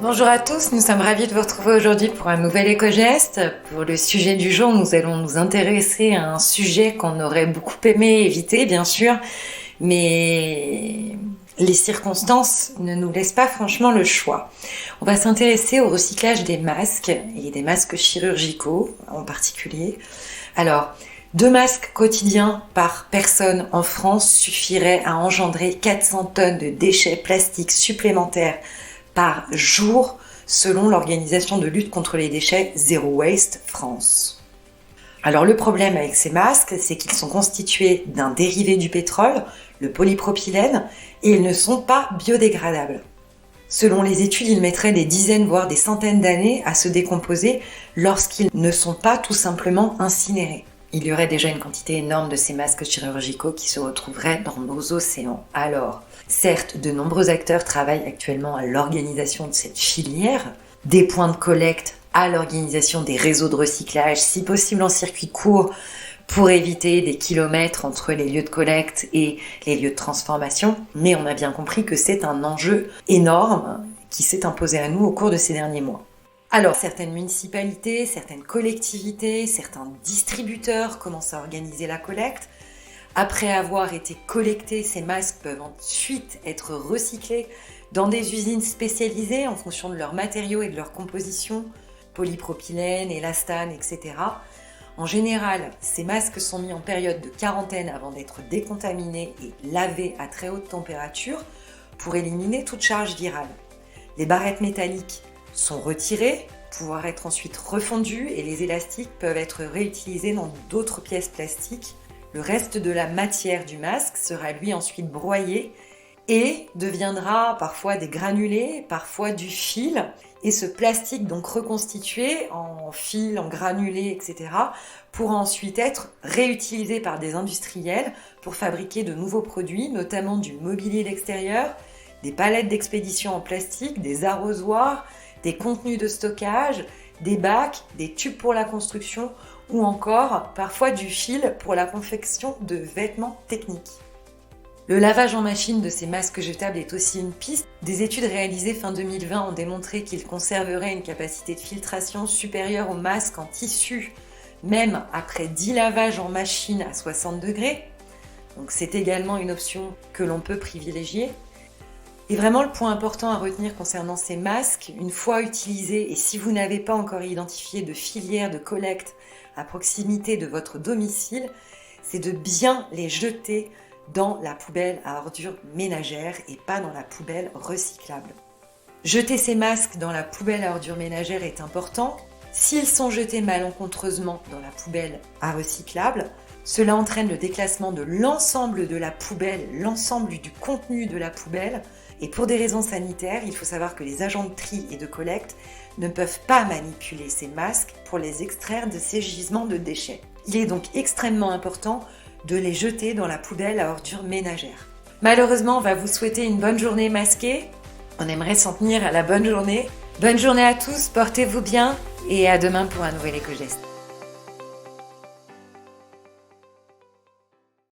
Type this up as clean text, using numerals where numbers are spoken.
Bonjour à tous, nous sommes ravis de vous retrouver aujourd'hui pour un nouvel éco-geste. Pour le sujet du jour, nous allons nous intéresser à un sujet qu'on aurait beaucoup aimé éviter, bien sûr, mais les circonstances ne nous laissent pas franchement le choix. On va s'intéresser au recyclage des masques, et des masques chirurgicaux en particulier. Alors, 2 masques quotidiens par personne en France suffiraient à engendrer 400 tonnes de déchets plastiques supplémentaires par jour, selon l'organisation de lutte contre les déchets Zero Waste France. Alors le problème avec ces masques, c'est qu'ils sont constitués d'un dérivé du pétrole, le polypropylène, et ils ne sont pas biodégradables. Selon les études, ils mettraient des dizaines voire des centaines d'années à se décomposer lorsqu'ils ne sont pas tout simplement incinérés. Il y aurait déjà une quantité énorme de ces masques chirurgicaux qui se retrouveraient dans nos océans. Alors, certes, de nombreux acteurs travaillent actuellement à l'organisation de cette filière, des points de collecte à l'organisation des réseaux de recyclage, si possible en circuit court, pour éviter des kilomètres entre les lieux de collecte et les lieux de transformation. Mais on a bien compris que c'est un enjeu énorme qui s'est imposé à nous au cours de ces derniers mois. Alors, certaines municipalités, certaines collectivités, certains distributeurs commencent à organiser la collecte. Après avoir été collectés, ces masques peuvent ensuite être recyclés dans des usines spécialisées en fonction de leurs matériaux et de leur composition, polypropylène, élastane, etc. En général, ces masques sont mis en période de quarantaine avant d'être décontaminés et lavés à très haute température pour éliminer toute charge virale. Les barrettes métalliques sont retirées, pouvoir être ensuite refondues et les élastiques peuvent être réutilisés dans d'autres pièces plastiques. Le reste de la matière du masque sera lui ensuite broyé et deviendra parfois des granulés, parfois du fil. Et ce plastique donc reconstitué en fil, en granulés, etc. pourra ensuite être réutilisé par des industriels pour fabriquer de nouveaux produits, notamment du mobilier d'extérieur, des palettes d'expédition en plastique, des arrosoirs, des contenus de stockage, des bacs, des tubes pour la construction ou encore parfois du fil pour la confection de vêtements techniques. Le lavage en machine de ces masques jetables est aussi une piste. Des études réalisées fin 2020 ont démontré qu'ils conserveraient une capacité de filtration supérieure aux masques en tissu, même après 10 lavages en machine à 60 degrés. Donc c'est également une option que l'on peut privilégier. Et vraiment, le point important à retenir concernant ces masques, une fois utilisés, et si vous n'avez pas encore identifié de filière de collecte à proximité de votre domicile, c'est de bien les jeter dans la poubelle à ordures ménagères et pas dans la poubelle recyclable. Jeter ces masques dans la poubelle à ordures ménagères est important. S'ils sont jetés malencontreusement dans la poubelle à recyclable, cela entraîne le déclassement de l'ensemble de la poubelle, l'ensemble du contenu de la poubelle. Et pour des raisons sanitaires, il faut savoir que les agents de tri et de collecte ne peuvent pas manipuler ces masques pour les extraire de ces gisements de déchets. Il est donc extrêmement important de les jeter dans la poubelle à ordures ménagères. Malheureusement, on va vous souhaiter une bonne journée masquée. On aimerait s'en tenir à la bonne journée. Bonne journée à tous, portez-vous bien et à demain pour un nouvel éco-geste.